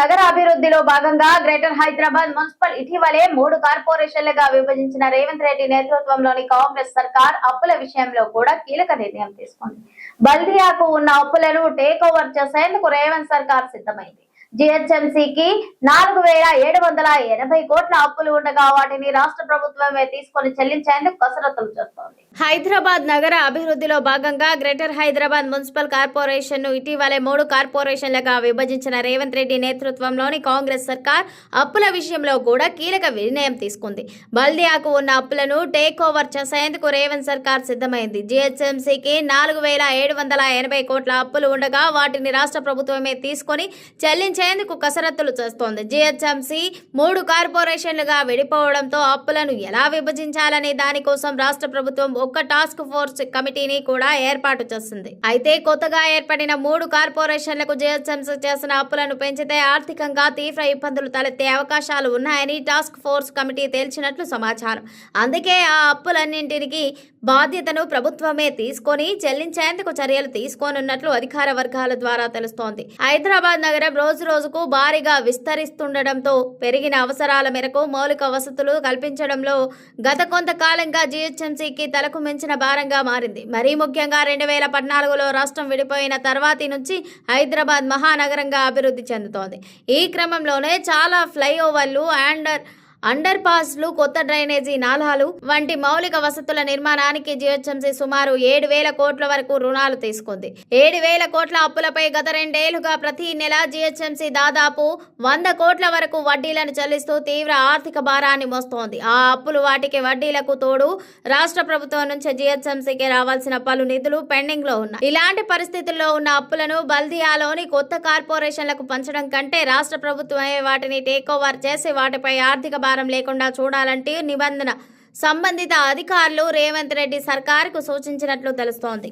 నగర అభివృద్ధిలో భాగంగా గ్రేటర్ హైదరాబాద్ మున్సిపల్ ఇటీవలే 3 కార్పొరేషన్లుగా విభజించిన రేవంత్ రెడ్డి నేతృత్వంలోని కాంగ్రెస్ సర్కార్ అప్పుల విషయంలో కూడా కీలక నిర్ణయం తీసుకుంది. బల్దియాకు ఉన్న అప్పులను టేక్ ఓవర్ చేసేందుకు రేవంత్ సర్కార్ సిద్ధమైంది. జిహెచ్ఎంసీకి 4780 కోట్ల అప్పులు ఉండగా వాటిని రాష్ట్ర ప్రభుత్వమే తీసుకొని చెల్లించేందుకు కసరత్తులు చేస్తోంది. హైదరాబాద్ నగర అభివృద్ధిలో భాగంగా గ్రేటర్ హైదరాబాద్ మున్సిపల్ కార్పొరేషన్ ను ఇటీవలే 3 కార్పొరేషన్లుగా విభజించిన రేవంత్ రెడ్డి నేతృత్వంలోని కాంగ్రెస్ సర్కార్ అప్పుల విషయంలో కూడా కీలక నిర్ణయం తీసుకుంది. బల్దియాకు ఉన్న అప్పులను టేక్ ఓవర్ చేసేందుకు రేవంత్ సర్కార్ సిద్ధమైంది. జిహెచ్ఎంసీకి 4780 కోట్ల అప్పులు ఉండగా వాటిని రాష్ట్ర ప్రభుత్వమే తీసుకొని చెల్లించేందుకు కసరత్తులు చేస్తోంది. జిహెచ్ఎంసీ 3 కార్పొరేషన్లుగా విడిపోవడంతో అప్పులను ఎలా విభజించాలనే దానికోసం రాష్ట్ర ప్రభుత్వం ఒక టాస్క్ ఫోర్స్ కమిటీని కూడా ఏర్పాటు చేసింది. అయితే కొత్తగా ఏర్పడిన 3 కార్పొరేషన్లకు జిహెచ్ఎంసీ చేసిన అప్పులను పెంచితే ఆర్థికంగా తీవ్ర ఇబ్బందులు తలెత్తే అవకాశాలు ఉన్నాయని టాస్క్ ఫోర్స్ కమిటీ తేల్చినట్లు సమాచారం. అందుకే ఆ అప్పులన్నింటికి బాధ్యతను ప్రభుత్వమే తీసుకొని చెల్లించేందుకు చర్యలు తీసుకోనున్నట్లు అధికార వర్గాల ద్వారా తెలుస్తోంది. హైదరాబాద్ నగరం రోజుకు భారీగా విస్తరిస్తుండటంతో పెరిగిన అవసరాల మేరకు మౌలిక వసతులు కల్పించడంలో గత కొంతకాలంగా జిహెచ్ఎంసీకి తలకు మించిన భారంగా మారింది. మరీ ముఖ్యంగా 2014లో రాష్ట్రం విడిపోయిన తర్వాతి నుంచి హైదరాబాద్ మహానగరంగా అభివృద్ధి చెందుతోంది. ఈ క్రమంలోనే చాలా ఫ్లైఓవర్లు అండర్ పాస్లు, కొత్త డ్రైనేజీ నాలాలు వంటి మౌలిక వసతుల నిర్మాణానికి జిహెచ్ఎంసీ సుమారు 7000 కోట్ల వరకు రుణాలు తీసుకుంది. 7000 కోట్ల అప్పులపై గత 2 ఏళ్లుగా ప్రతి నెల జిహెచ్ఎంసీ దాదాపు 100 కోట్ల వరకు వడ్డీలను చెల్లిస్తూ తీవ్ర ఆర్థిక భారాన్ని మోస్తోంది. ఆ అప్పులు వాటికి వడ్డీలకు తోడు రాష్ట్ర ప్రభుత్వం నుంచి జిహెచ్ఎంసీకి రావాల్సిన పలు నిధులు పెండింగ్ లో ఉన్నాయి. ఇలాంటి పరిస్థితుల్లో ఉన్న అప్పులను బల్దియాలోని కొత్త కార్పొరేషన్లకు పంచడం కంటే రాష్ట్ర ప్రభుత్వమే వాటిని టేక్ ఓవర్ చేసి వాటిపై ఆర్థిక భారం లేకుండా చూడాలంటే నిబంధన సంబంధిత అధికారులు రేవంత్ రెడ్డి సర్కారుకు సూచించినట్లు తెలుస్తోంది.